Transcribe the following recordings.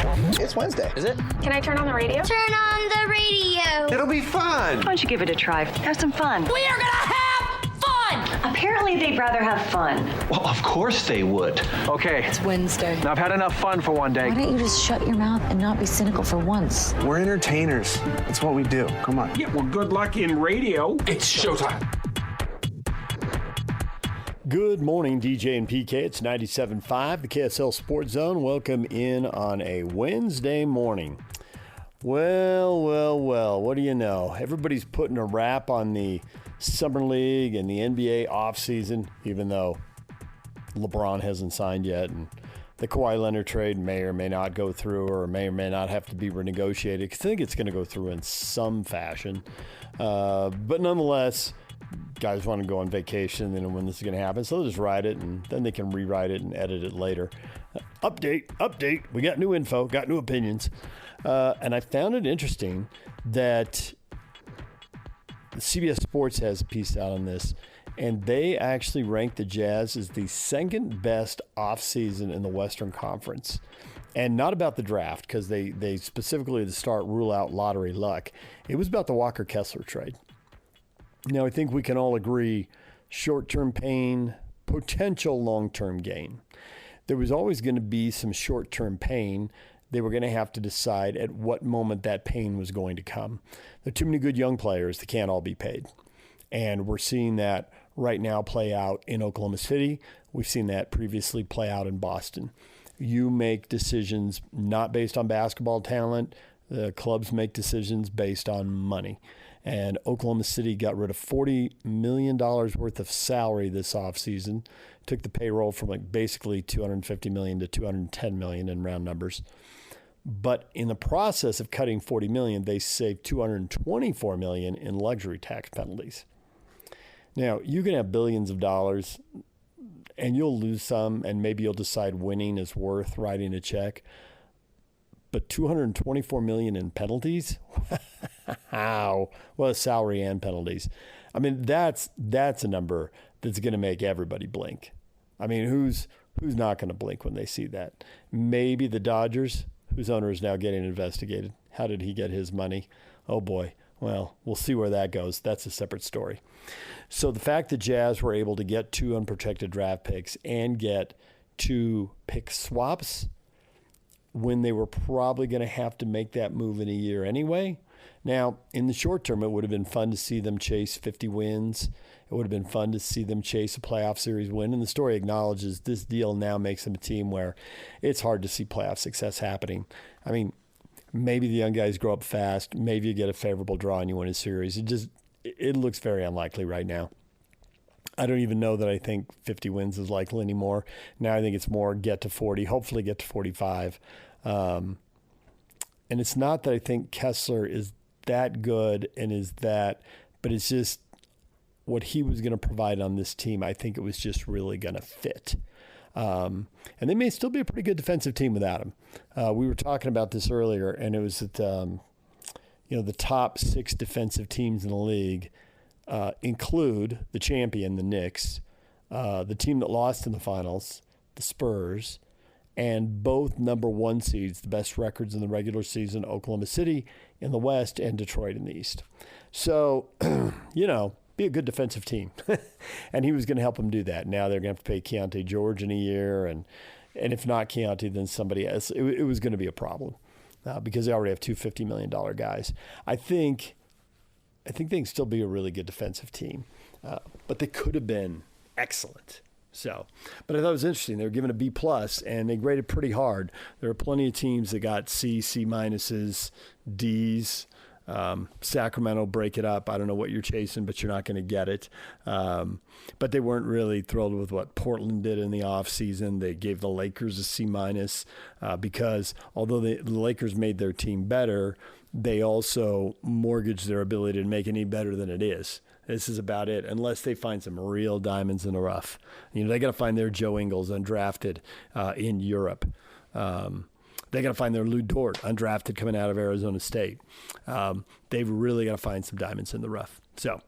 It's Wednesday. Is it? Can I turn on the radio? Turn on the radio. It'll be fun. Why don't you give it a try? Have some fun. We are gonna have fun. Apparently they'd rather have fun. Well, of course they would. Okay. It's Wednesday. Now, I've had enough fun for one day. Why don't you just shut your mouth and not be cynical for once? We're entertainers. That's what we do. Come on. Yeah, well, good luck in radio. It's showtime. Good morning, DJ and PK. It's 97.5, the KSL Sports Zone. Welcome in on a Wednesday morning. Well, what do you know? Everybody's putting a wrap on the Summer League and the NBA offseason, even though LeBron hasn't signed yet, and the Kawhi Leonard trade may or may not go through or may not have to be renegotiated. I think it's going to go through in some fashion. But nonetheless, guys want to go on vacation and when this is going to happen, so they'll just write it and then they can rewrite it and edit it later. Update. We got new info, got new opinions. And I found it interesting that CBS Sports has a piece out on this, and they actually ranked the Jazz as the second best offseason in the Western Conference. And not about the draft, because they specifically at the start rule out lottery luck. It was about the Walker Kessler trade. Now, I think we can all agree short-term pain, potential long-term gain. There was always going to be some short-term pain. They were going to have to decide at what moment that pain was going to come. There are too many good young players that can't all be paid. And we're seeing that right now play out in Oklahoma City. We've seen that previously play out in Boston. You make decisions not based on basketball talent. The clubs make decisions based on money. And Oklahoma City got rid of $40 million worth of salary this offseason. Took the payroll from basically $250 million to $210 million in round numbers. But in the process of cutting $40 million, they saved $224 million in luxury tax penalties. Now, you can have billions of dollars, and you'll lose some, and maybe you'll decide winning is worth writing a check. But $224 million in penalties? Wow. Well, salary and penalties. I mean, that's a number that's going to make everybody blink. I mean, who's not going to blink when they see that? Maybe the Dodgers, whose owner is now getting investigated. How did he get his money? Oh, boy. Well, we'll see where that goes. That's a separate story. So the fact that Jazz were able to get 2 unprotected draft picks and get 2 pick swaps when they were probably going to have to make that move in a year anyway. Now, in the short term, it would have been fun to see them chase 50 wins. It would have been fun to see them chase a playoff series win. And the story acknowledges this deal now makes them a team where it's hard to see playoff success happening. I mean, maybe the young guys grow up fast. Maybe you get a favorable draw and you win a series. It looks very unlikely right now. I don't even know that I think 50 wins is likely anymore. Now I think it's more get to 40, hopefully get to 45. And it's not that I think Kessler is that good but it's just what he was going to provide on this team. I think it was just really going to fit. And they may still be a pretty good defensive team without him. We were talking about this earlier, and it was that, the top 6 defensive teams in the league include the champion, the Knicks, the team that lost in the finals, the Spurs, and both number 1 seeds, the best records in the regular season, Oklahoma City in the West and Detroit in the East. So, be a good defensive team. And he was going to help them do that. Now they're going to have to pay Keontae George in a year, and if not Keontae, then somebody else. It was going to be a problem because they already have 2 $50 million guys. I think they can still be a really good defensive team, but they could have been excellent. So, but I thought it was interesting. They were given a B+, and they graded pretty hard. There are plenty of teams that got C minuses, Ds. Sacramento, break it up. I don't know what you're chasing, but you're not going to get it. But they weren't really thrilled with what Portland did in the offseason. They gave the Lakers a C- because although the Lakers made their team better, they also mortgaged their ability to make any better than it is. This is about it, unless they find some real diamonds in the rough. They got to find their Joe Ingles undrafted in Europe. They got to find their Lou Dort undrafted coming out of Arizona State. They've really got to find some diamonds in the rough. So,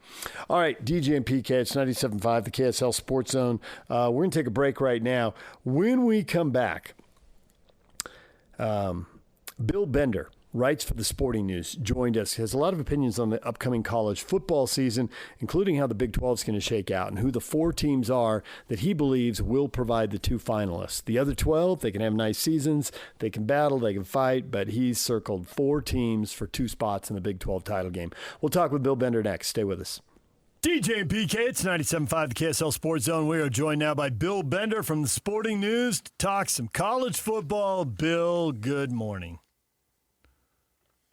all right, DJ and PK, it's 97.5, the KSL Sports Zone. We're going to take a break right now. When we come back, Bill Bender writes for the Sporting News, joined us, has a lot of opinions on the upcoming college football season, including how the Big 12 is going to shake out and who the 4 teams are that he believes will provide the 2 finalists. The other 12, they can have nice seasons, they can battle, they can fight, but he's circled 4 teams for 2 spots in the Big 12 title game. We'll talk with Bill Bender next. Stay with us. DJ and PK, it's 97.5 the KSL Sports Zone. We are joined now by Bill Bender from the Sporting News to talk some college football. Bill, good morning.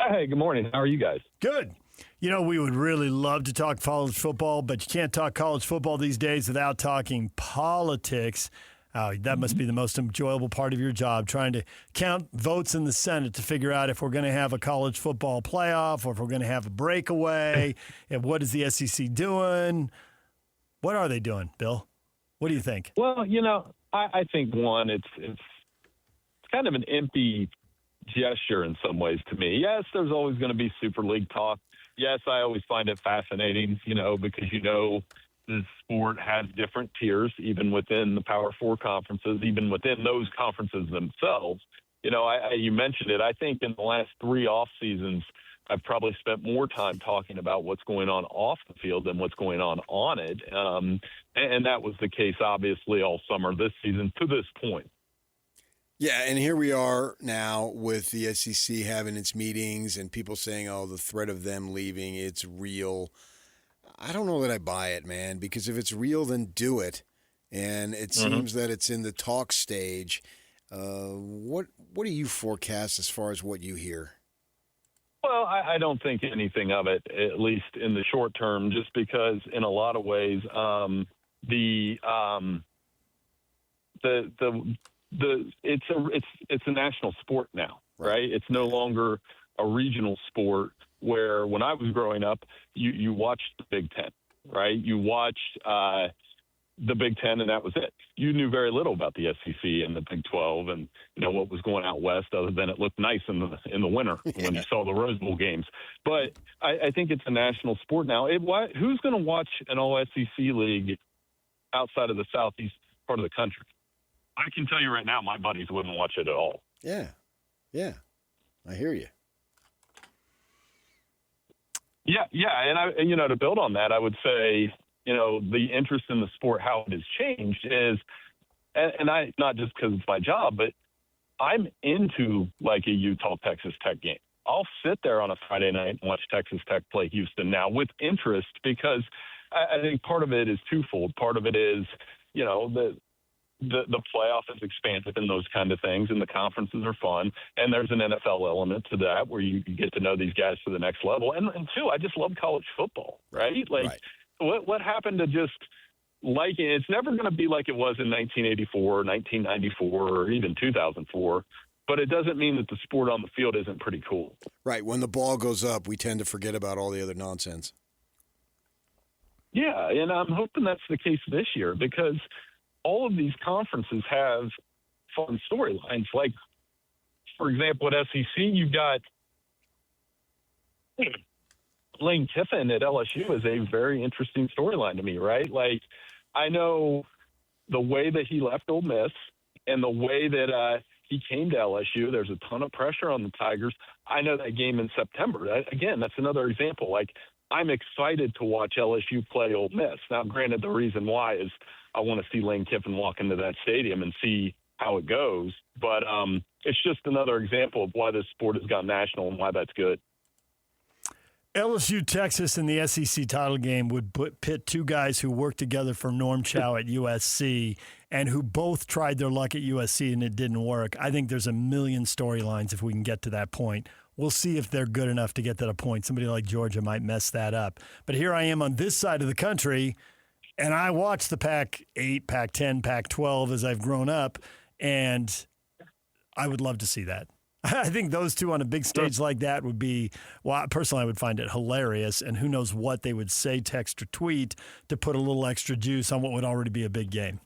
Hey, good morning. How are you guys? Good. You know, we would really love to talk college football, but you can't talk college football these days without talking politics. That must be the most enjoyable part of your job, trying to count votes in the Senate to figure out if we're going to have a college football playoff or if we're going to have a breakaway. And what is the SEC doing? What are they doing, Bill? What do you think? Well, you know, I think, one, it's kind of an empty gesture in some ways to me. Yes, there's always going to be Super League talk. Yes, I always find it fascinating, because the sport has different tiers, even within the Power 4 conferences, even within those conferences themselves. You mentioned it. I think in the last 3 off seasons, I've probably spent more time talking about what's going on off the field than what's going on it. And that was the case, obviously, all summer this season to this point. Yeah, and here we are now with the SEC having its meetings and people saying, oh, the threat of them leaving, it's real. I don't know that I buy it, man, because if it's real, then do it. And it seems that it's in the talk stage. What do you forecast as far as what you hear? Well, I don't think anything of it, at least in the short term, just because in a lot of ways it's a national sport now, right? It's no longer a regional sport where when I was growing up, you watched the Big Ten, right? You watched the Big Ten, and that was it. You knew very little about the SEC and the Big 12 and what was going out west, other than it looked nice in the winter when you saw the Rose Bowl games. But I think it's a national sport now. Who's going to watch an all-SEC league outside of the southeast part of the country? I can tell you right now, my buddies wouldn't watch it at all. Yeah, I hear you. Yeah, and to build on that, I would say, the interest in the sport, how it has changed is, and I, not just because it's my job, but I'm into like a Utah Texas Tech game. I'll sit there on a Friday night and watch Texas Tech play Houston now with interest, because I think part of it is twofold. Part of it is, the playoff is expanded and those kind of things, and the conferences are fun. And there's an NFL element to that where you get to know these guys to the next level. And two, I just love college football, right? Like, what happened to just liking it? It's never going to be like it was in 1984, 1994, or even 2004. But it doesn't mean that the sport on the field isn't pretty cool. Right. When the ball goes up, we tend to forget about all the other nonsense. Yeah, and I'm hoping that's the case this year, because all of these conferences have fun storylines. Like, for example, at SEC, you've got Lane Kiffin at LSU is a very interesting storyline to me, right? Like, I know the way that he left Ole Miss and the way that he came to LSU, there's a ton of pressure on the Tigers. I know that game in September. Again, that's another example. Like, I'm excited to watch LSU play Ole Miss. Now, granted, the reason why is I want to see Lane Kiffin walk into that stadium and see how it goes. But it's just another example of why this sport has gone national and why that's good. LSU, Texas, in the SEC title game would pit 2 guys who worked together for Norm Chow at USC and who both tried their luck at USC and it didn't work. I think there's a million storylines if we can get to that point. We'll see if they're good enough to get to that point. Somebody like Georgia might mess that up. But here I am on this side of the country, and I watched the Pac-8, Pac-10, Pac-12 as I've grown up, and I would love to see that. I think those two on a big stage like that would be, well, personally, I would find it hilarious, and who knows what they would say, text, or tweet to put a little extra juice on what would already be a big game.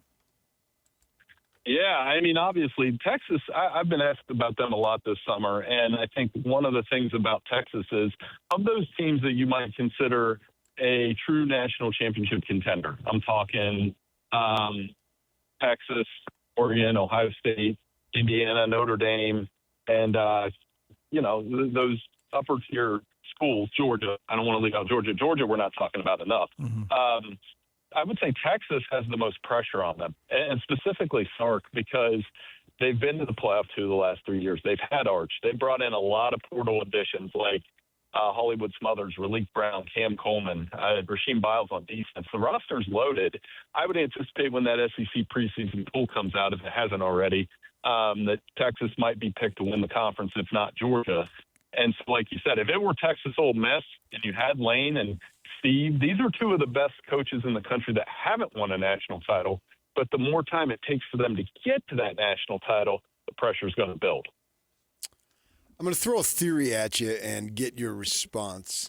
Yeah, I mean, obviously, Texas, I've been asked about them a lot this summer, and I think one of the things about Texas is, of those teams that you might consider a true national championship contender, I'm talking Texas, Oregon, Ohio State, Indiana, Notre Dame, and those upper tier schools, Georgia. I don't want to leave out Georgia. Georgia, we're not talking about enough. Mm-hmm. I would say Texas has the most pressure on them, and specifically Sark, because they've been to the playoff 2 of the last 3 years. They've had Arch. They brought in a lot of portal additions like Hollywood Smothers, Raleek Brown, Cam Coleman, Rasheem Biles on defense. The roster's loaded. I would anticipate when that SEC preseason pool comes out, if it hasn't already, that Texas might be picked to win the conference, if not Georgia. And so, like you said, if it were Texas Ole Miss and you had Lane and Steve, these are 2 of the best coaches in the country that haven't won a national title. But the more time it takes for them to get to that national title, the pressure is going to build. I'm going to throw a theory at you and get your response.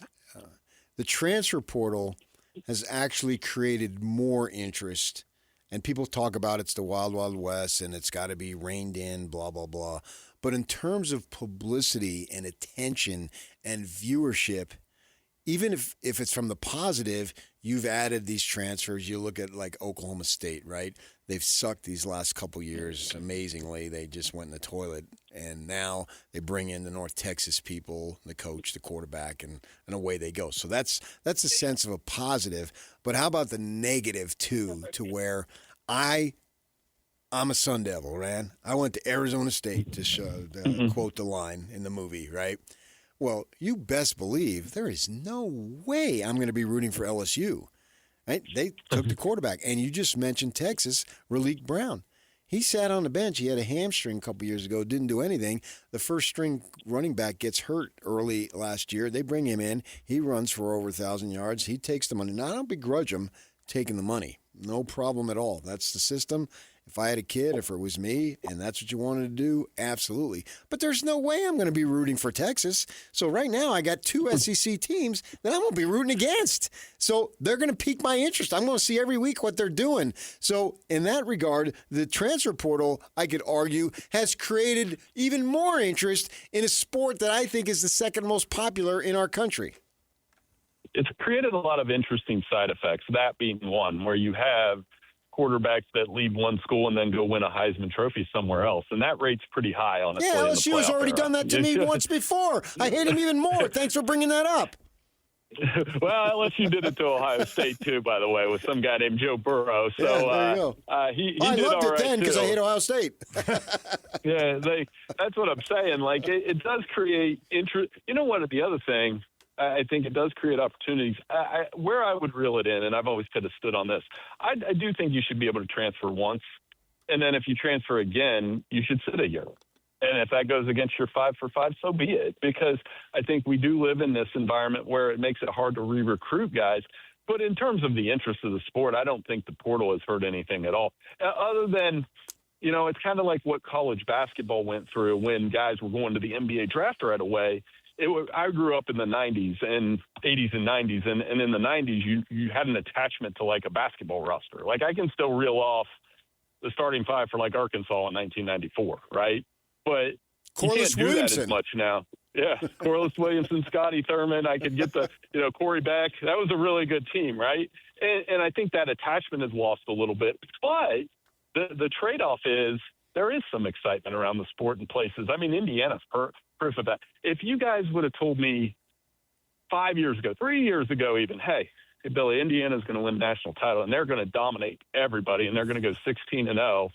The transfer portal has actually created more interest, and people talk about it's the Wild Wild West and it's got to be reined in, blah, blah, blah. But in terms of publicity and attention and viewership, even if it's from the positive, you've added these transfers. You look at like Oklahoma State, right? They've sucked these last couple years amazingly. They just went in the toilet. And now they bring in the North Texas people, the coach, the quarterback, and away they go. So that's a sense of a positive. But how about the negative, too, to where I'm a Sun Devil, man. I went to Arizona State to quote the line in the movie, right? Well, you best believe there is no way I'm going to be rooting for LSU. Right? They took the quarterback. And you just mentioned Texas, Raleek Brown. He sat on the bench. He had a hamstring a couple years ago, didn't do anything. The first-string running back gets hurt early last year. They bring him in. He runs for over 1,000 yards. He takes the money. Now, I don't begrudge him taking the money. No problem at all. That's the system. If I had a kid, if it was me, and that's what you wanted to do, absolutely. But there's no way I'm going to be rooting for Texas. So right now I got 2 SEC teams that I'm going to be rooting against. So they're going to pique my interest. I'm going to see every week what they're doing. So in that regard, the transfer portal, I could argue, has created even more interest in a sport that I think is the second most popular in our country. It's created a lot of interesting side effects, that being one, where you have quarterbacks that leave one school and then go win a Heisman Trophy somewhere else. And that rate's pretty high, honestly. Yeah, LSU has already done that to me once before. I hate him even more. Thanks for bringing that up. Well, LSU did it to Ohio State, too, by the way, with some guy named Joe Burrow. So there you go. He I did loved all it right, then because I hate Ohio State. Yeah, that's what I'm saying. Like, it does create interest. You know what? The other thing, I think it does create opportunities. Where I would reel it in, and I've always kind of stood on this, I do think you should be able to transfer once. And then if you transfer again, you should sit a year. And if that goes against your 5 for 5, so be it. Because I think we do live in this environment where it makes it hard to re-recruit guys. But in terms of the interest of the sport, I don't think the portal has hurt anything at all. Other than, it's kind of like what college basketball went through when guys were going to the NBA draft right away. I grew up in the 90s and 80s and 90s, and in the 90s, you had an attachment to, like, a basketball roster. Like, I can still reel off the starting 5 for, like, Arkansas in 1994, right? But you can't do that as much now. Yeah, Corliss Williamson, Scotty Thurman. I could get the, Corey Beck. That was a really good team, right? And I think that attachment is lost a little bit. But the trade-off is there is some excitement around the sport in places. I mean, Indiana's proof of that. If you guys would have told me 5 years ago, 3 years ago even, hey, Billy, Indiana's going to win the national title and they're going to dominate everybody and they're going to go 16-0,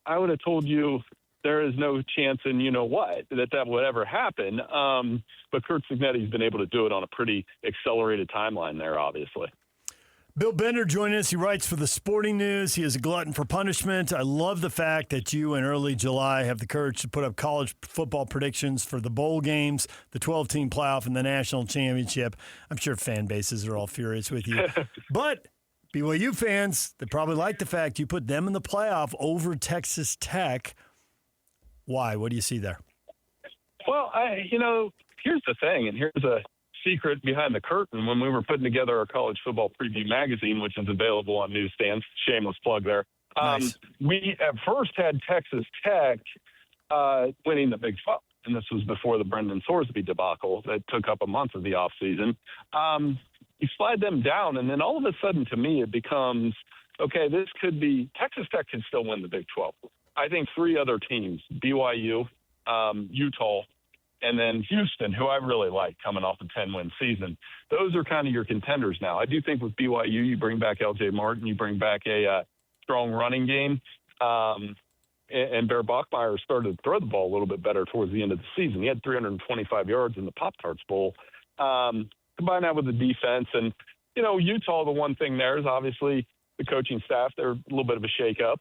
I would have told you there is no chance in that would ever happen. But Kurt Cignetti's been able to do it on a pretty accelerated timeline there, obviously. Bill Bender joining us. He writes for the Sporting News. He is a glutton for punishment. I love the fact that you in early July have the courage to put up college football predictions for the bowl games, the 12-team playoff, and the national championship. I'm sure fan bases are all furious with you. But BYU fans, they probably like the fact you put them in the playoff over Texas Tech. Why? What do you see there? Well, here's the thing, and here's a secret behind the curtain. When we were putting together our college football preview magazine, which is available on newsstands, shameless plug there, nice. We at first had Texas Tech winning the Big 12, and this was before the Brendan Sorsby debacle that took up a month of the offseason. You slide them down, and then all of a sudden, to me, it becomes, okay, this could be – Texas Tech can still win the Big 12. I think 3 other teams, BYU, Utah, and then Houston, who I really like coming off a 10-win season. Those are kind of your contenders now. I do think with BYU, you bring back L.J. Martin, you bring back a strong running game, and Bear Bachmeier started to throw the ball a little bit better towards the end of the season. He had 325 yards in the Pop-Tarts Bowl. Combine that with the defense. And, Utah, the one thing there is obviously the coaching staff. They're a little bit of a shakeup,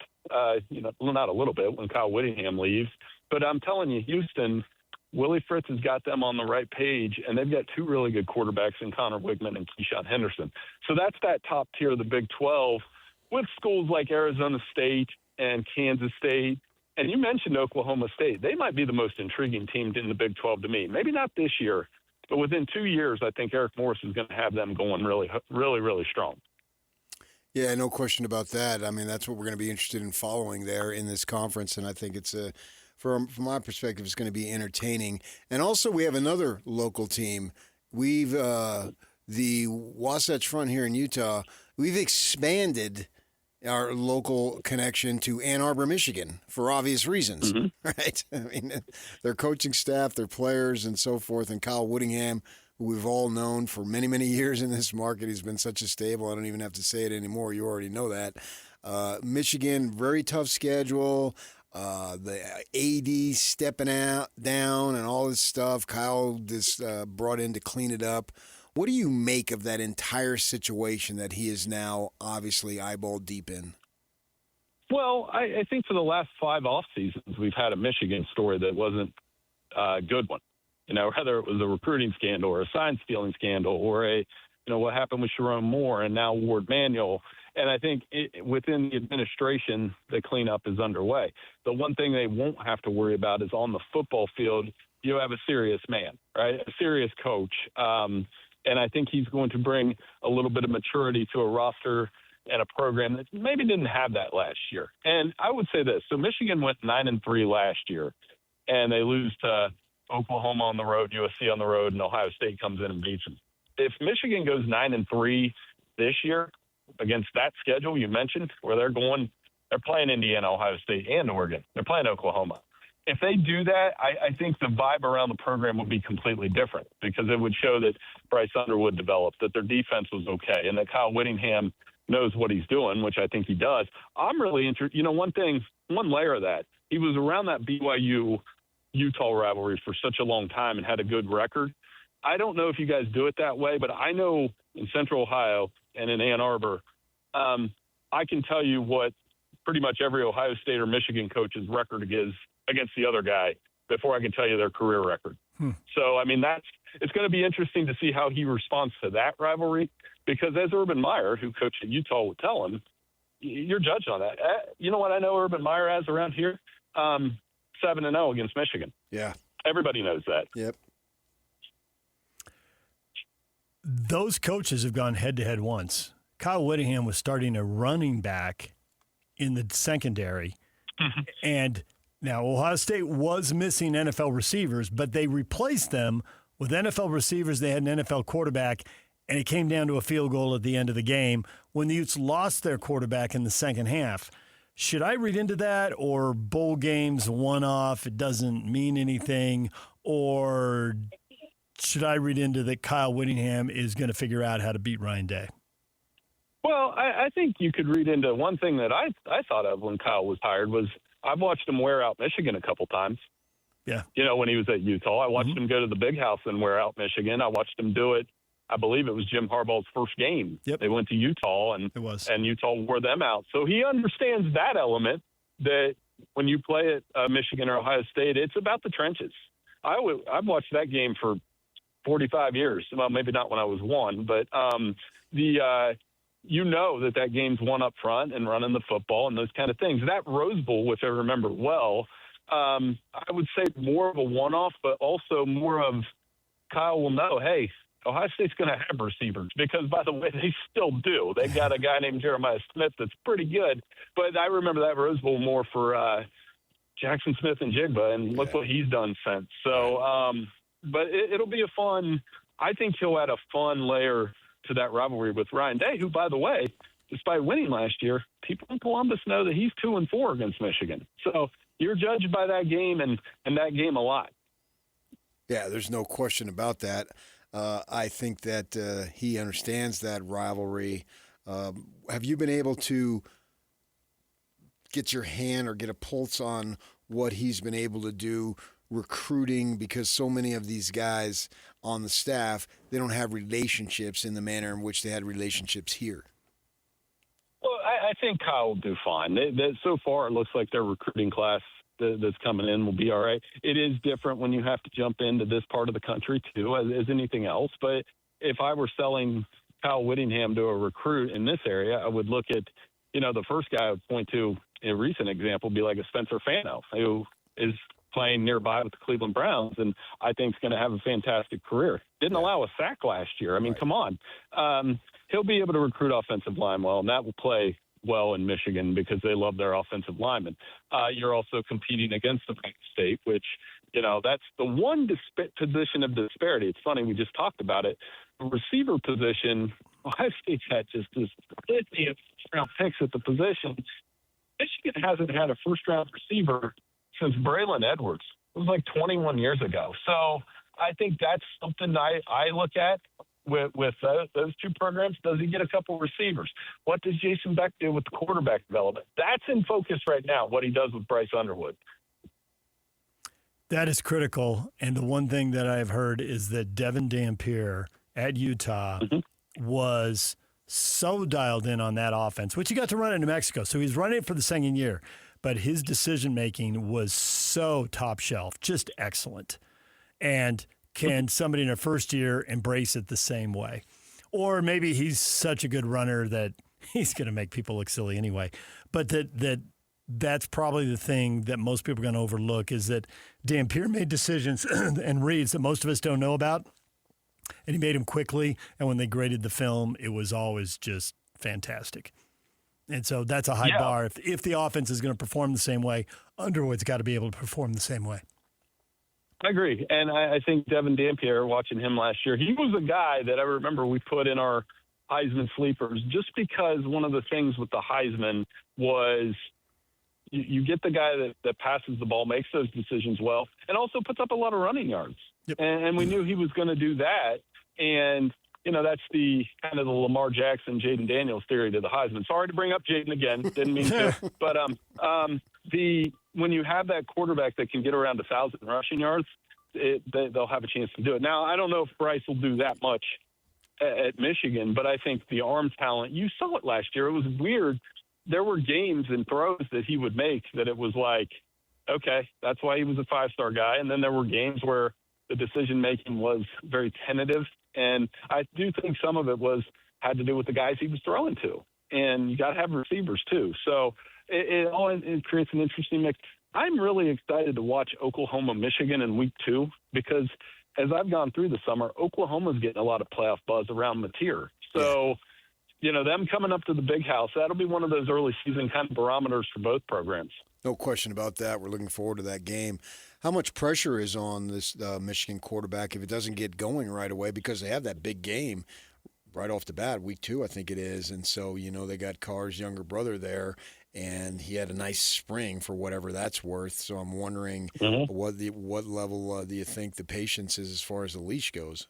not a little bit when Kyle Whittingham leaves. But I'm telling you, Houston, Willie Fritz has got them on the right page, and they've got two really good quarterbacks in Connor Wigman and Keyshawn Henderson. So that's that top tier of the Big 12 with schools like Arizona State and Kansas State. And you mentioned Oklahoma State. They might be the most intriguing team in the Big 12 to me. Maybe not this year, but within 2 years, I think Eric Morris is going to have them going really, really, really strong. Yeah, no question about that. I mean, that's what we're going to be interested in following there in this conference, and I think it's from my perspective, it's going to be entertaining. And also, we have another local team. We've the Wasatch Front here in Utah. We've expanded our local connection to Ann Arbor, Michigan, for obvious reasons, right? I mean, their coaching staff, their players, and so forth. And Kyle Whittingham, who we've all known for many, many years in this market. He's been such a staple. I don't even have to say it anymore. You already know that. Michigan, very tough schedule. The AD stepping down and all this stuff. Kyle just brought in to clean it up. What do you make of that entire situation that he is now obviously eyeball deep in? Well, I think for the last 5 off seasons, we've had a Michigan story that wasn't a good one. Whether it was a recruiting scandal or a sign stealing scandal or what happened with Sharon Moore and now Ward Manuel. And I think within the administration, the cleanup is underway. The one thing they won't have to worry about is on the football field, you have a serious man, right? A serious coach. And I think he's going to bring a little bit of maturity to a roster and a program that maybe didn't have that last year. And I would say this. So Michigan went 9-3 last year, and they lose to Oklahoma on the road, USC on the road, and Ohio State comes in and beats them. If Michigan goes 9-3 this year against that schedule you mentioned, where they're playing Indiana, Ohio State, and Oregon. They're playing Oklahoma. If they do that, I think the vibe around the program would be completely different because it would show that Bryce Underwood developed, that their defense was okay, and that Kyle Whittingham knows what he's doing, which I think he does. I'm really interested. One layer of that, he was around that BYU-Utah rivalry for such a long time and had a good record. I don't know if you guys do it that way, but I know in Central Ohio and in Ann Arbor, I can tell you what pretty much every Ohio State or Michigan coach's record is against the other guy before I can tell you their career record. So, I mean, it's going to be interesting to see how he responds to that rivalry because as Urban Meyer, who coached at Utah, would tell him, you're judged on that. You know what I know Urban Meyer has around here? 7-0 against Michigan. Yeah. Everybody knows that. Yep. Those coaches have gone head-to-head once. Kyle Whittingham was starting a running back in the secondary, and now Ohio State was missing NFL receivers, but they replaced them with NFL receivers. They had an NFL quarterback, and it came down to a field goal at the end of the game when the Utes lost their quarterback in the second half. Should I read into that, or bowl games one-off, it doesn't mean anything, or should I read into that Kyle Whittingham is going to figure out how to beat Ryan Day? Well, I think you could read into one thing that I thought of when Kyle was hired was I've watched him wear out Michigan a couple times. Yeah. When he was at Utah. I watched him go to the Big House and wear out Michigan. I watched him do it. I believe it was Jim Harbaugh's first game. Yep. They went to Utah, and Utah wore them out. So he understands that element that when you play at Michigan or Ohio State, it's about the trenches. I've watched that game for 45 years. Well, maybe not when I was 1, but that game's won up front and running the football and those kind of things. That Rose Bowl, which I remember well, I would say more of a one-off, but also more of Kyle will know, hey, Ohio State's going to have receivers because, by the way, they still do. They've got a guy named Jeremiah Smith that's pretty good. But I remember that Rose Bowl more for Jackson Smith and Jigba, and look what he's done since. So, but it'll be I think he'll add a fun layer to that rivalry with Ryan Day, who, by the way, despite winning last year, people in Columbus know that he's 2-4 against Michigan. So you're judged by that game and that game a lot. Yeah, there's no question about that. I think that he understands that rivalry. Have you been able to get your hand or get a pulse on what he's been able to do recruiting? Because so many of these guys on the staff, they don't have relationships in the manner in which they had relationships here. Well, I think Kyle will do fine. So far, it looks like their recruiting class that's coming in will be all right. It is different when you have to jump into this part of the country, too, as anything else. But if I were selling Kyle Whittingham to a recruit in this area, I would look at, the first guy I would point to in a recent example would be like a Spencer Fano, who is playing nearby with the Cleveland Browns, and I think is going to have a fantastic career. Didn't allow a sack last year. I mean, come on. He'll be able to recruit offensive line well, and that will play well in Michigan because they love their offensive linemen. You're also competing against the State, which, that's the one position of disparity. It's funny, we just talked about it. The receiver position, Ohio State's had just this litany of first-round picks at the position. Michigan hasn't had a first-round receiver since Braylon Edwards. It was like 21 years ago. So I think that's something I look at with those two programs. Does he get a couple receivers? What does Jason Beck do with the quarterback development? That's in focus right now, what he does with Bryce Underwood. That is critical. And the one thing that I've heard is that Devin Dampier at Utah was so dialed in on that offense, which he got to run in New Mexico. So he's running it for the second year. But his decision-making was so top shelf, just excellent. And can somebody in their first year embrace it the same way? Or maybe he's such a good runner that he's going to make people look silly anyway. But that's probably the thing that most people are going to overlook is that Dampier made decisions and reads that most of us don't know about. And he made them quickly. And when they graded the film, it was always just fantastic. And so that's a high bar. If the offense is going to perform the same way, Underwood's got to be able to perform the same way. I agree. And I think Devin Dampier, watching him last year, he was a guy that I remember we put in our Heisman sleepers just because one of the things with the Heisman was you get the guy that passes the ball, makes those decisions well, and also puts up a lot of running yards. Yep. And we knew he was going to do that. And that's the kind of the Lamar Jackson, Jaden Daniels theory to the Heisman. Sorry to bring up Jaden again. Didn't mean to. But when you have that quarterback that can get around 1,000 rushing yards, they'll have a chance to do it. Now, I don't know if Bryce will do that much at Michigan, but I think the arm talent, you saw it last year. It was weird. There were games and throws that he would make that it was like, okay, that's why he was a five-star guy. And then there were games where the decision-making was very tentative. And I do think some of it had to do with the guys he was throwing to. And you got to have receivers too. So it creates an interesting mix. I'm really excited to watch Oklahoma, Michigan in week 2 because as I've gone through the summer, Oklahoma's getting a lot of playoff buzz around Mateer. So, them coming up to the big house, that'll be one of those early season kind of barometers for both programs. No question about that. We're looking forward to that game. How much pressure is on this Michigan quarterback if it doesn't get going right away because they have that big game right off the bat, week 2, I think it is. And so, they got Carr's younger brother there, and he had a nice spring for whatever that's worth. So I'm wondering what level do you think the patience is as far as the leash goes?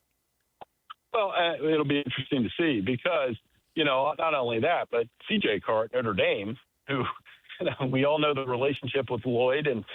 Well, it'll be interesting to see because, not only that, but C.J. Carr at Notre Dame, who we all know the relationship with Lloyd and,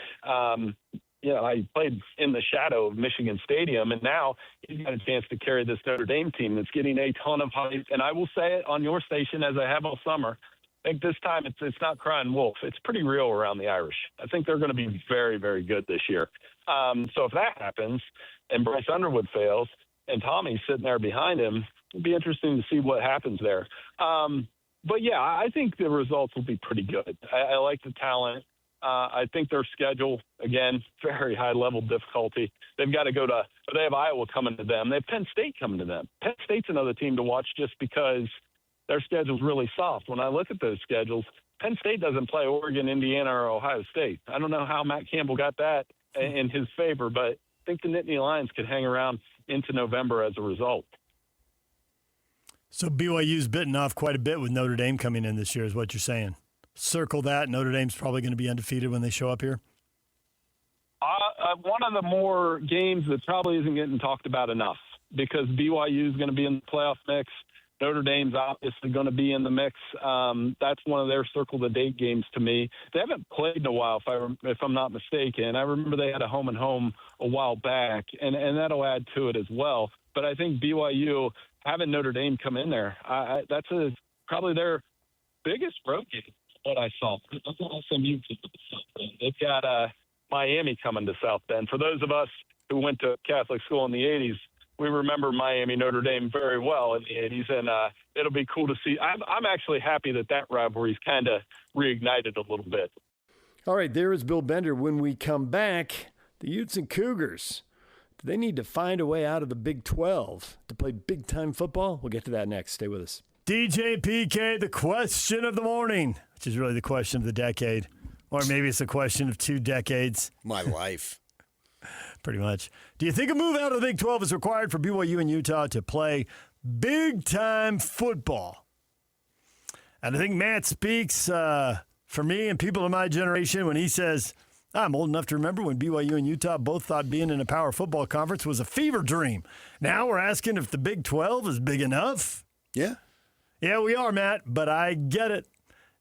I played in the shadow of Michigan Stadium, and now he's got a chance to carry this Notre Dame team that's getting a ton of hype. And I will say it on your station as I have all summer. I think this time it's not crying wolf. It's pretty real around the Irish. I think they're going to be very, very good this year. So if that happens and Bryce Underwood fails and Tommy's sitting there behind him, it'll be interesting to see what happens there. But, yeah, I think the results will be pretty good. I like the talent. I think their schedule, again, very high-level difficulty. They've got to they have Iowa coming to them. They have Penn State coming to them. Penn State's another team to watch just because their schedule's really soft. When I look at those schedules, Penn State doesn't play Oregon, Indiana, or Ohio State. I don't know how Matt Campbell got that in his favor, but I think the Nittany Lions could hang around into November as a result. So BYU's bitten off quite a bit with Notre Dame coming in this year is what you're saying. Circle that. Notre Dame's probably going to be undefeated when they show up here? one of the more games that probably isn't getting talked about enough because BYU is going to be in the playoff mix. Notre Dame's obviously going to be in the mix. That's one of their circle the date games to me. They haven't played in a while, if I'm not mistaken. I remember they had a home and home a while back, and that'll add to it as well. But I think BYU having Notre Dame come in there, that's probably their biggest road game. What I saw, they've got Miami coming to South Bend. For those of us who went to Catholic school in the '80s. We remember Miami Notre Dame very well in the '80s, and it'll be cool to see. I'm actually happy that rivalry's kind of reignited a little bit. All right, there is Bill Bender. When we come back, the Utes and Cougars, do they need to find a way out of the Big 12 to play big-time football? We'll get to that next. Stay with us. DJ PK, the question of the morning, which is really the question of the decade, or maybe it's a question of 2 decades. My life. Pretty much. Do you think a move out of the Big 12 is required for BYU and Utah to play big-time football? And I think Matt speaks for me and people of my generation when he says, I'm old enough to remember when BYU and Utah both thought being in a power football conference was a fever dream. Now we're asking if the Big 12 is big enough. Yeah. Yeah, we are, Matt, but I get it.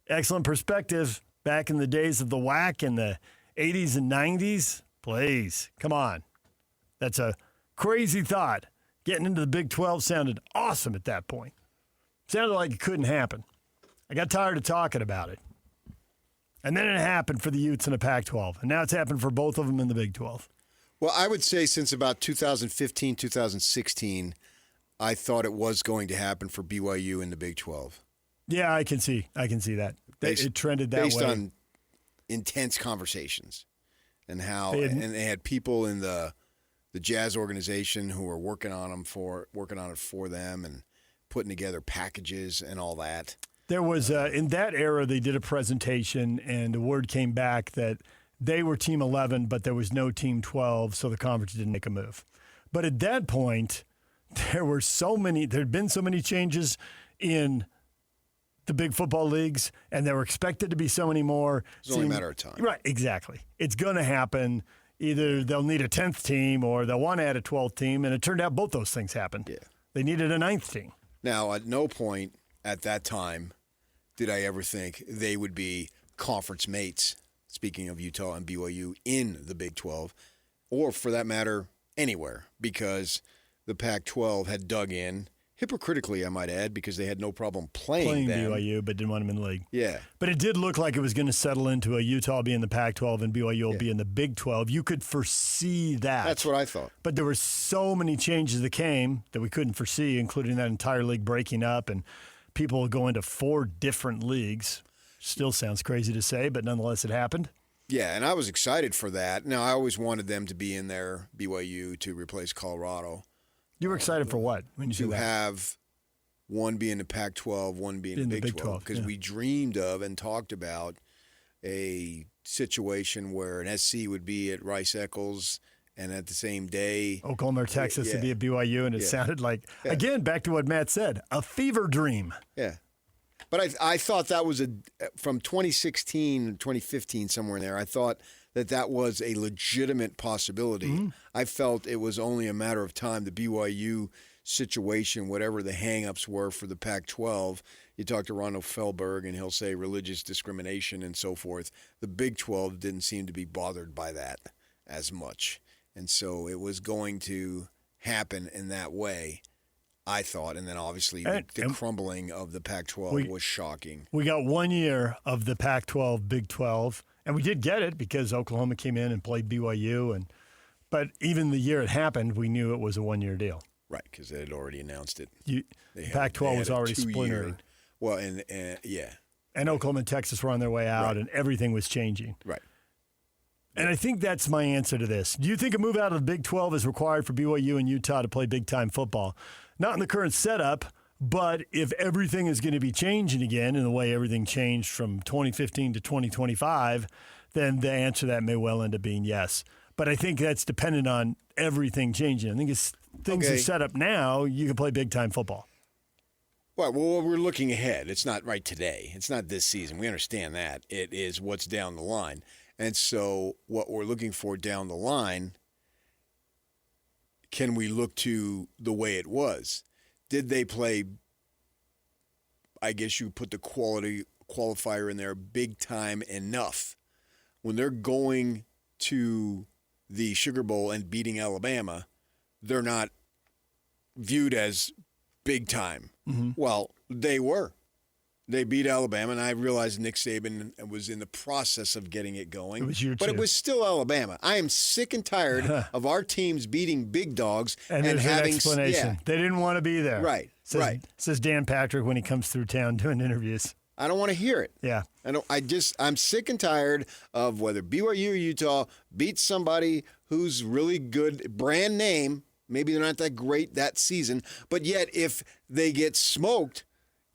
Excellent perspective back in the days of the WAC in the 80s and 90s. Please, come on. That's a crazy thought. Getting into the Big 12 sounded awesome at that point. Sounded like it couldn't happen. I got tired of talking about it. And then it happened for the Utes in the Pac-12. And now it's happened for both of them in the Big 12. Well, I would say since about 2015, 2016, I thought it was going to happen for BYU in the Big 12. Yeah, I can see that. It trended that way. Based on intense conversations. And how and they had people in the Jazz organization who were working on it for them and putting together packages and all that. There was in that era they did a presentation and the word came back that they were Team 11, but there was no Team 12, so the conference didn't make a move. But at that point, there had been so many changes in the big football leagues, and there were expected to be so many more. It's only a matter of time. Right, exactly. It's going to happen. Either they'll need a 10th team or they'll want to add a 12th team, and it turned out both those things happened. Yeah. They needed a 9th team. Now, at no point at that time did I ever think they would be conference mates, speaking of Utah and BYU, in the Big 12, or for that matter, anywhere, because the Pac-12 had dug in. Hypocritically, I might add, because they had no problem playing them. BYU, but didn't want them in the league. Yeah. But it did look like it was going to settle into a Utah be in the Pac-12 and BYU will be in the Big 12. You could foresee that. That's what I thought. But there were so many changes that came that we couldn't foresee, including that entire league breaking up and people going to 4 different leagues. Still sounds crazy to say, but nonetheless it happened. Yeah, and I was excited for that. Now, I always wanted them to be in there, BYU, to replace Colorado. You were excited for what when you to have one be in the Pac-12, one be in the Big 12, because we dreamed of and talked about a situation where an SC would be at Rice-Eccles and at the same day Oklahoma or Texas would be at BYU, and it sounded like, again, back to what Matt said, a fever dream. Yeah. But I thought that was from 2016, 2015, somewhere in there, I thought that was a legitimate possibility. Mm-hmm. I felt it was only a matter of time. The BYU situation, whatever the hang-ups were for the Pac-12, you talk to Ronald Fehlberg and he'll say religious discrimination and so forth. The Big 12 didn't seem to be bothered by that as much. And so it was going to happen in that way, I thought. And then obviously the crumbling of the Pac-12 was shocking. We got 1 year of the Pac-12, Big 12. And we did get it because Oklahoma came in and played BYU. But even the year it happened, we knew it was a 1-year deal. Right, because they had already announced it. Pac-12 was already splintering. Well, and yeah. And Oklahoma and Texas were on their way out, and everything was changing. Right. And I think that's my answer to this. Do you think a move out of the Big 12 is required for BYU and Utah to play big-time football? Not in the current setup, but if everything is going to be changing again in the way everything changed from 2015 to 2025, then the answer to that may well end up being yes. But I think that's dependent on everything changing. I think as things are set up now, you can play big-time football. Well, we're looking ahead. It's not right today. It's not this season. We understand that. It is what's down the line. And so what we're looking for down the line, can we look to the way it was? Did they play, I guess you put the quality qualifier in there, big time enough? When they're going to the Sugar Bowl and beating Alabama, they're not viewed as big time. Mm-hmm. Well, they were. They beat Alabama, and I realized Nick Saban was in the process of getting it going. It was year but two. it was still Alabama. I am sick and tired of our teams beating big dogs and having an explanation. Yeah. They didn't want to be there. Right, says, Says Dan Patrick when he comes through town doing interviews. I don't want to hear it. Yeah. I'm sick and tired of whether BYU or Utah beats somebody who's really good, brand name. Maybe they're not that great that season, but yet if they get smoked,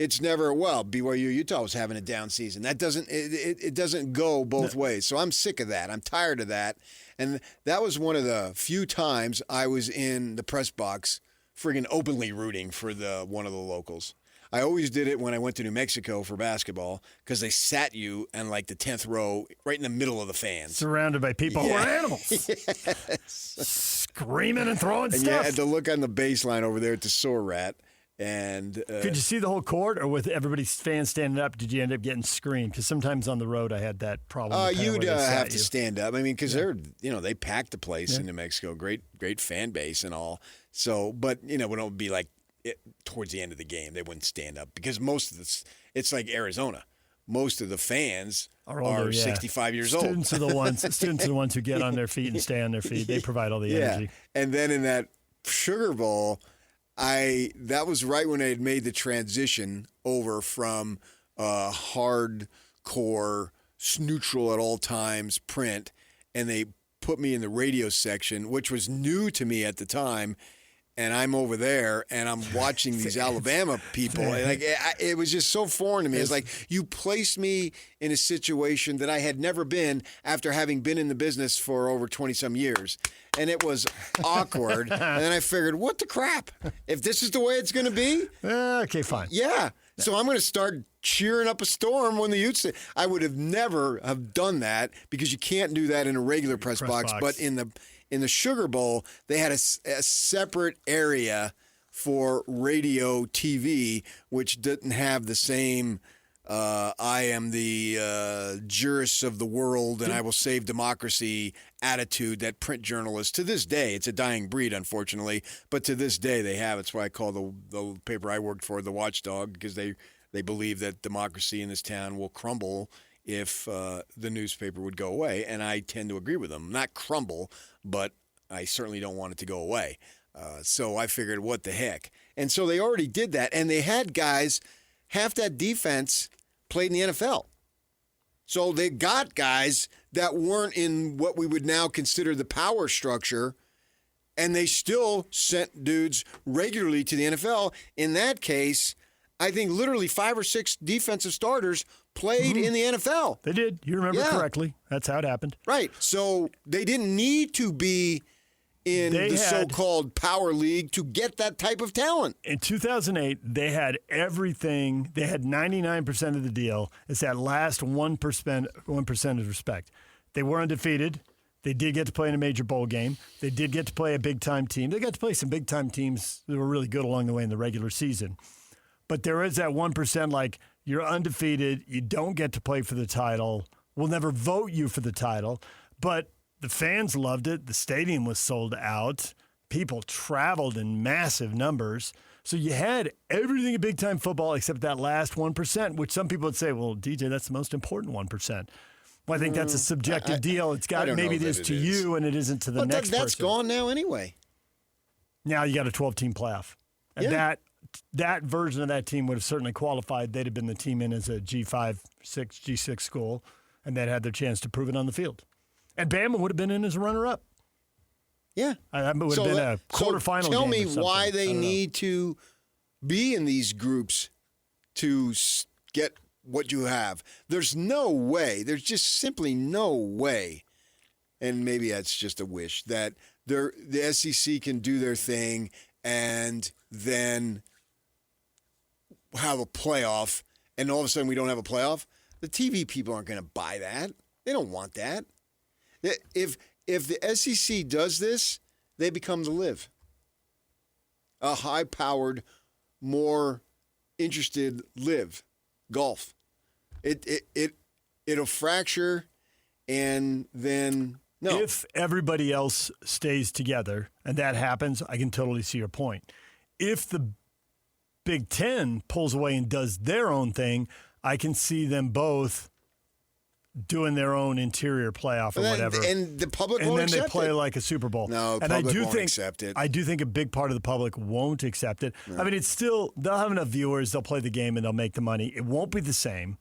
it's never, well, BYU Utah was having a down season. That it doesn't go both ways. So I'm sick of that. I'm tired of that. And that was one of the few times I was in the press box friggin' openly rooting for one of the locals. I always did it when I went to New Mexico for basketball because they sat you in like the 10th row right in the middle of the fans. Surrounded by people who are animals. Yes. Screaming and throwing and stuff. you had to look on the baseline over there at the Sore Rat. And could you see the whole court, or with everybody's fans standing up, did you end up getting screamed? Because sometimes on the road I had that problem. You'd have to stand up. I mean, because they packed the place in New Mexico. Great fan base and all. So, but it would be like towards the end of the game, they wouldn't stand up because most of it's like Arizona. Most of the fans are 65 years old. Students are the ones who get on their feet and stay on their feet. They provide all the energy. And then in that Sugar Bowl, that was right when I had made the transition over from hardcore, neutral at all times print, and they put me in the radio section, which was new to me at the time. And I'm over there, and I'm watching these Alabama people. And it was just so foreign to me. It's like you placed me in a situation that I had never been after having been in the business for over 20-some years. And it was awkward. And then I figured, what the crap? If this is the way it's going to be? Okay, fine. Yeah. So I'm going to start cheering up a storm when the Utes. I would have never have done that because you can't do that in a regular press box. But in the Sugar Bowl, they had a separate area for radio TV, which didn't have the same I am the jurist of the world and I will save democracy attitude that print journalists, to this day, it's a dying breed, unfortunately, but to this day they have. It's why I call the paper I worked for the Watchdog, because they believe that democracy in this town will crumble if the newspaper would go away, and I tend to agree with them. Not crumble, but I certainly don't want it to go away. So I figured, what the heck? And so they already did that, and they had guys, half that defense played in the NFL. So they got guys that weren't in what we would now consider the power structure, and they still sent dudes regularly to the NFL. In that case, I think literally 5 or 6 defensive starters played in the NFL. They did. You remember correctly. That's how it happened. Right. So they didn't need to be in the so-called power league to get that type of talent. In 2008, they had everything. They had 99% of the deal. It's that last 1% of respect. They were undefeated. They did get to play in a major bowl game. They did get to play a big-time team. They got to play some big-time teams that were really good along the way in the regular season. But there is that 1%, like, you're undefeated. You don't get to play for the title. We'll never vote you for the title. But the fans loved it. The stadium was sold out. People traveled in massive numbers. So you had everything in big-time football except that last 1%, which some people would say, well, DJ, that's the most important 1%. Well, I think that's a subjective deal. It's got maybe it is to you and it isn't to the next person. That's gone now anyway. Now you got a 12-team playoff. And that version of that team would have certainly qualified. They'd have been the team in as a G5, G6 school, and they'd had their chance to prove it on the field. And Bama would have been in as a runner-up. Yeah. That would have been a quarterfinal game. Tell me why they need to be in these groups to get what you have. There's no way, there's just simply no way, and maybe that's just a wish, that the SEC can do their thing and then have a playoff, and all of a sudden we don't have a playoff. The TV people aren't going to buy that. They don't want that. If the SEC does this, they become the Live. A high-powered, more interested Live golf. It'll fracture, and then no. If everybody else stays together and that happens, I can totally see your point. If the Big Ten pulls away and does their own thing, I can see them both doing their own interior playoff or whatever. And the public and won't then accept they play it. like a Super Bowl. No, and public won't accept it. I do think a big part of the public won't accept it. No. I mean, it's still, they'll have enough viewers, they'll play the game, and they'll make the money. It won't be the same.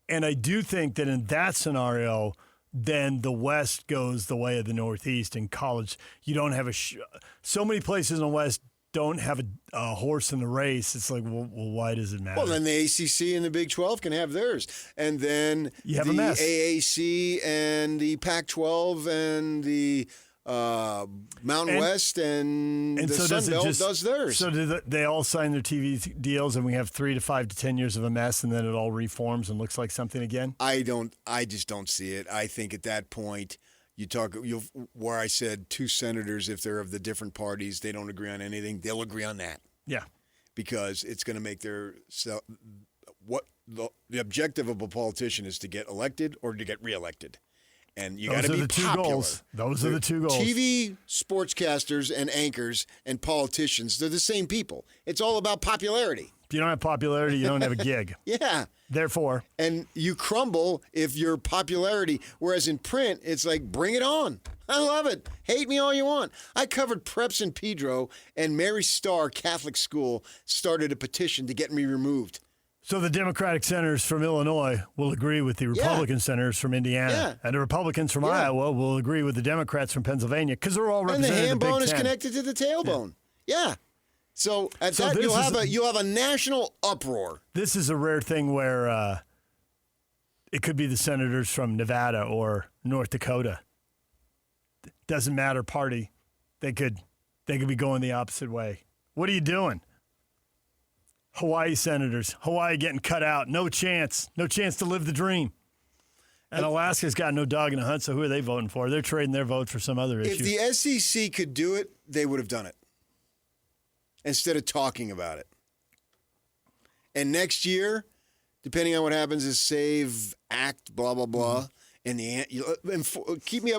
And I do think that in that scenario, then the West goes the way of the Northeast. In college, you don't have so many places in the West don't have a horse in the race. It's like, well, why does it matter? Well, then the ACC and the Big 12 can have theirs. And then you have the a mess. AAC and the Pac-12 and the Mountain West and the so Sun Belt does theirs. So do they all sign their TV deals and we have 3 to 5 to 10 years of a mess and then it all reforms and looks like something again? I just don't see it. I think at that point, where I said 2 senators, if they're of the different parties, they don't agree on anything, they'll agree on that. Yeah. Because it's going to make the objective of a politician is to get elected or to get reelected. And you got to be popular. Those are the two goals. TV sportscasters and anchors and politicians, they're the same people. It's all about popularity. If you don't have popularity, you don't have a gig. Yeah. Therefore. And you crumble if your popularity, whereas in print, it's like, bring it on. I love it. Hate me all you want. I covered Preps in Pedro, and Mary Starr Catholic School started a petition to get me removed. So the Democratic senators from Illinois will agree with the Republican senators from Indiana. Yeah. And the Republicans from Iowa will agree with the Democrats from Pennsylvania because they're all represented in the Big Ten. And the ham bone is connected to the tailbone. Yeah. So at that, you'll have a national uproar. This is a rare thing where it could be the senators from Nevada or North Dakota. Doesn't matter party. They could be going the opposite way. What are you doing? Hawaii senators. Hawaii getting cut out. No chance. No chance to live the dream. And Alaska's got no dog in the hunt, so who are they voting for? They're trading their vote for some other issue. If the SEC could do it, they would have done it instead of talking about it. And next year, depending on what happens, is SAVE, ACT, blah, blah, blah. And keep me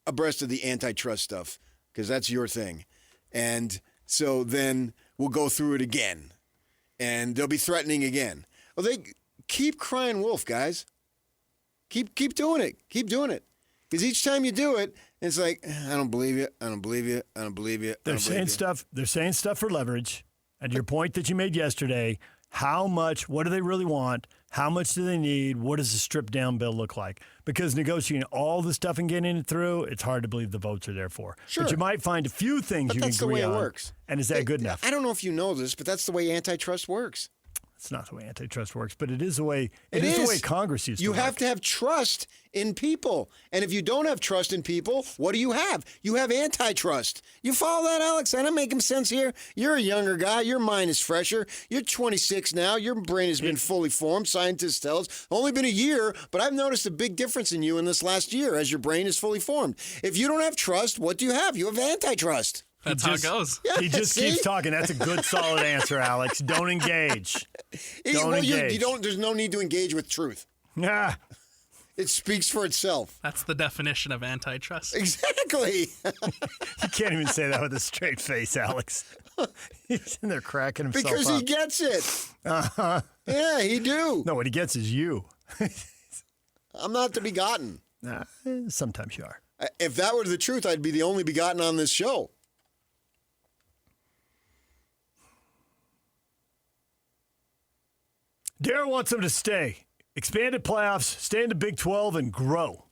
abreast of the antitrust stuff because that's your thing. And so then we'll go through it again. And they'll be threatening again. Well, they keep crying wolf, guys. Keep doing it. Keep doing it. Because each time you do it, it's like, I don't believe you. I don't believe you. I don't believe you. They're saying stuff for leverage. And your point that you made yesterday, how much, what do they really want? How much do they need? What does the stripped down bill look like? Because negotiating all the stuff and getting it through, it's hard to believe the votes are there for. Sure. But you might find a few things you can agree on. That's the way it works. And is that good enough? I don't know if you know this, but that's the way antitrust works. It's not the way antitrust works, but it is the way it is the way Congress used to work. You have to have trust in people. And if you don't have trust in people, what do you have? You have antitrust. You follow that, Alex? I'm making sense here. You're a younger guy. Your mind is fresher. You're 26 now. Your brain has been fully formed. Scientists tell us. Only been a year, but I've noticed a big difference in you in this last year as your brain is fully formed. If you don't have trust, what do you have? You have antitrust. That's how it goes. Yeah, he just keeps talking. That's a good, solid answer, Alex. Don't engage. Don't engage. There's no need to engage with truth. Yeah. It speaks for itself. That's the definition of antitrust. Exactly. You can't even say that with a straight face, Alex. He's in there cracking himself because up. He gets it. Uh-huh. Yeah, he do. No, what he gets is you. I'm not the begotten. Nah, sometimes you are. If that were the truth, I'd be the only begotten on this show. Darren wants them to stay. Expanded playoffs, stay in the Big 12, and grow.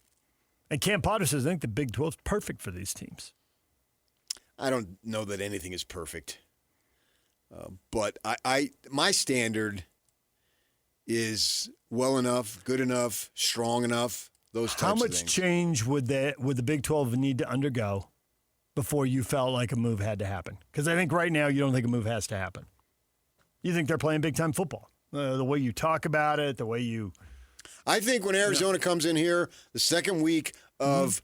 And Cam Potter says, I think the Big 12 is perfect for these teams. I don't know that anything is perfect. But my standard is well enough, good enough, strong enough, those types of things. How much change would the Big 12 need to undergo before you felt like a move had to happen? Because I think right now you don't think a move has to happen. You think they're playing big-time football. The way you talk about it, the way you I think when Arizona comes in here the second week of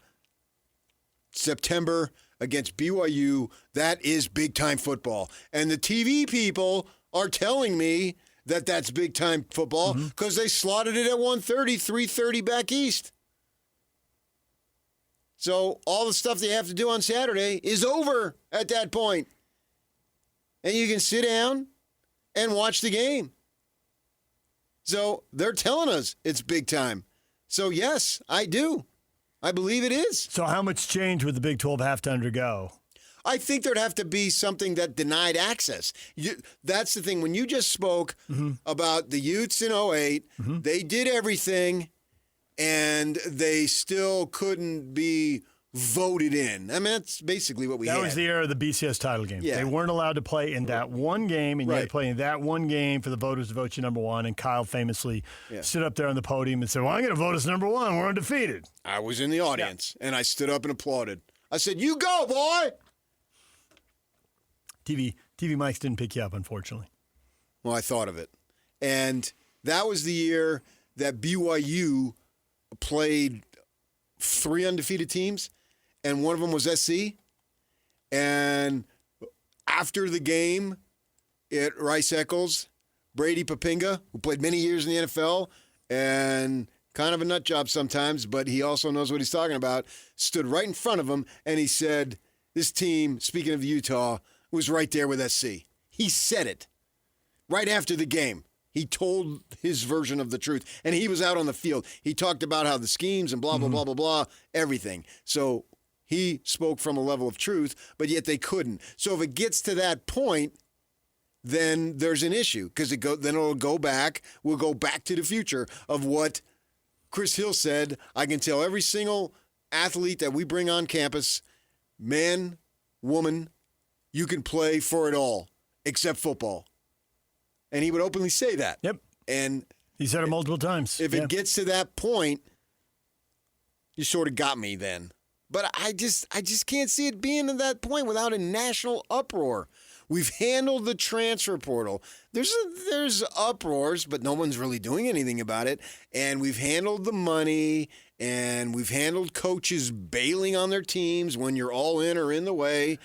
September against BYU, that is big-time football. And the TV people are telling me that that's big-time football because they slotted it at 1:30, 3:30 back east. So all the stuff they have to do on Saturday is over at that point. And you can sit down and watch the game. So they're telling us it's big time. So, yes, I do. I believe it is. So how much change would the Big 12 have to undergo? I think there'd have to be something that denied access. That's the thing. When you just spoke about the Utes in 08, they did everything, and they still couldn't be voted in. I mean, that's basically what we had. That was the era of the BCS title game. Yeah. They weren't allowed to play in that one game, and you had to play in that one game for the voters to vote you number one. And Kyle famously stood up there on the podium and said, well, I'm going to vote us number one. We're undefeated. I was in the audience, and I stood up and applauded. I said, you go, boy! TV mics didn't pick you up, unfortunately. Well, I thought of it. And that was the year that BYU played 3 undefeated teams, and one of them was SC. And after the game at Rice Eccles, Brady Papinga, who played many years in the NFL and kind of a nut job sometimes, but he also knows what he's talking about, stood right in front of him, and he said, this team, speaking of Utah, was right there with SC. He said it right after the game. He told his version of the truth, and he was out on the field. He talked about how the schemes and blah, blah, blah, blah, blah, everything. So he spoke from a level of truth, but yet they couldn't. So if it gets to that point, then there's an issue because then it'll go back. We'll go back to the future of what Chris Hill said. I can tell every single athlete that we bring on campus, man, woman, you can play for it all except football. And he would openly say that. Yep. And he said it multiple times. If it gets to that point, you sort of got me then. But I just can't see it being at that point without a national uproar. We've handled the transfer portal. There's uproars, but no one's really doing anything about it. And we've handled the money, and we've handled coaches bailing on their teams when you're all in or in the way.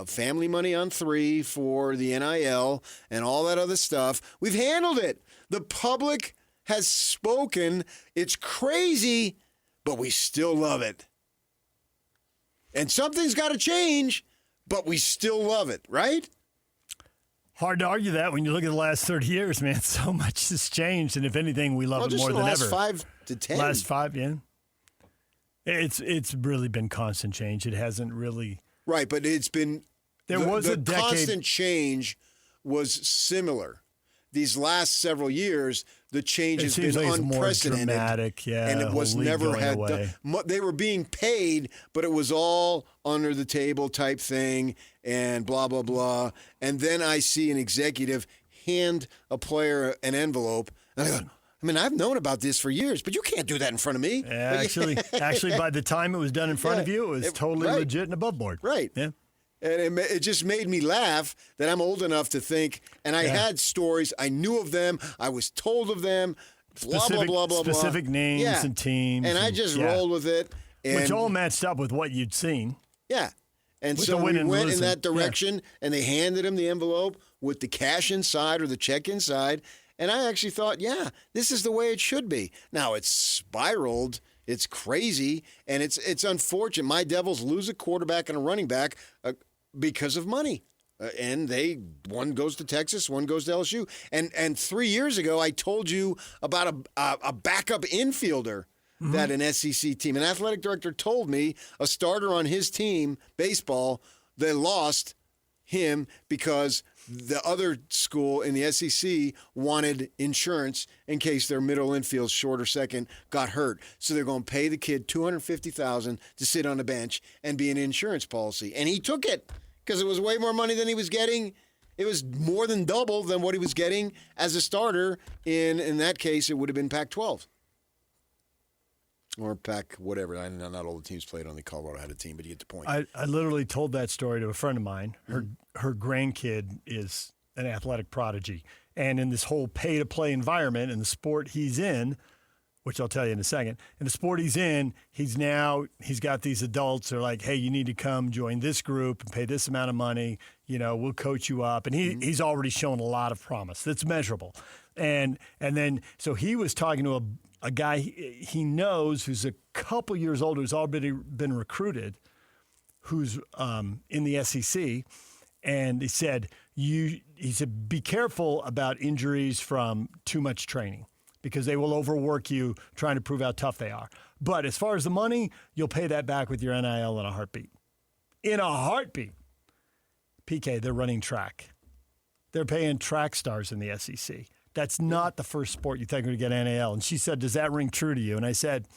Family money on 3 for the NIL and all that other stuff. We've handled it. The public has spoken. It's crazy, but we still love it. And something's got to change, but we still love it, right? Hard to argue that when you look at the last 30 years, man. So much has changed, and if anything, we love it more than ever. Last 5 to 10. Last 5, yeah. It's really been constant change. It hasn't really... Right, but it's been the constant change was similar. These last several years, the change has been unprecedented, more dramatic, and it was never had done. They were being paid, but it was all under the table type thing, and blah blah blah. And then I see an executive hand a player an envelope, and I go, I mean, I've known about this for years, but you can't do that in front of me. Yeah, actually, by the time it was done in front of you, it was totally legit and above board. Right. Yeah. And it just made me laugh that I'm old enough to think, and I had stories. I knew of them. I was told of them. Blah, blah, blah, blah, blah. Specific names and teams. And I just rolled with it. And, which all matched up with what you'd seen. Yeah. And so we went in that direction, and they handed him the envelope with the cash inside or the check inside. And I actually thought, this is the way it should be. Now, it's spiraled. It's crazy. And it's unfortunate. My Devils lose a quarterback and a running back because of money. And one goes to Texas, one goes to LSU. And 3 years ago, I told you about a backup infielder that an SEC team, an athletic director told me, a starter on his team, baseball, they lost him because the other school in the SEC wanted insurance in case their middle infield, short or second, got hurt. So they're going to pay the kid $250,000 to sit on the bench and be an insurance policy. And he took it because it was way more money than he was getting. It was more than double than what he was getting as a starter. In that case, it would have been Pac-12. Or Pac whatever. I know not all the teams played. Only Colorado had a team, but you get the point. I literally told that story to a friend of mine. Her grandkid is an athletic prodigy. And in this whole pay-to-play environment and the sport he's in, which I'll tell you in a second. And the sport he's in, he's got these adults who are like, hey, you need to come join this group and pay this amount of money. We'll coach you up. And he's already shown a lot of promise that's measurable. And then, so he was talking to a guy he knows who's a couple years older, who's already been recruited, who's in the SEC. And he said, be careful about injuries from too much training, because they will overwork you trying to prove how tough they are. But as far as the money, you'll pay that back with your NIL in a heartbeat. In a heartbeat. PK, they're running track. They're paying track stars in the SEC. That's not the first sport you think would get NIL. And she said, does that ring true to you? And I said,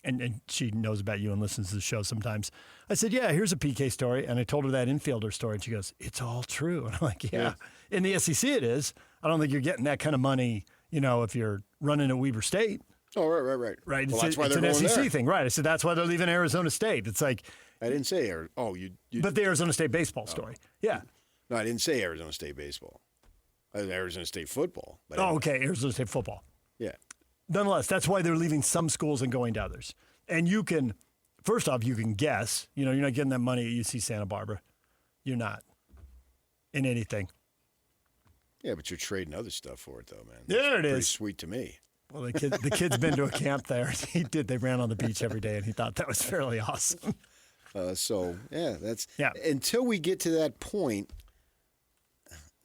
and she knows about you and listens to the show sometimes. I said, yeah, here's a PK story. And I told her that infielder story. And she goes, it's all true. And I'm like, yeah. In the SEC it is. I don't think you're getting that kind of money, if you're running at Weber State. Oh, right. Right. Well, that's why they're an going SEC there. thing. Right. I said, that's why they're leaving Arizona State. It's like. I didn't say Arizona. Oh, you. But the Arizona State baseball story. Yeah. No, I didn't say Arizona State baseball. I said Arizona State football. But okay. Arizona State football. Yeah. Nonetheless, that's why they're leaving some schools and going to others. And you can, first off, you can guess. You're not getting that money at UC Santa Barbara. You're not in anything. Yeah, but you're trading other stuff for it, though, man. There it is. Pretty sweet to me. Well, the kid's been to a camp there. They ran on the beach every day, and he thought that was fairly awesome. That's until we get to that point,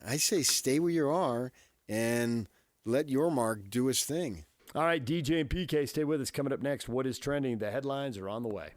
I say stay where you are and let your mark do his thing. All right, DJ and PK, stay with us. Coming up next, what is trending? The headlines are on the way.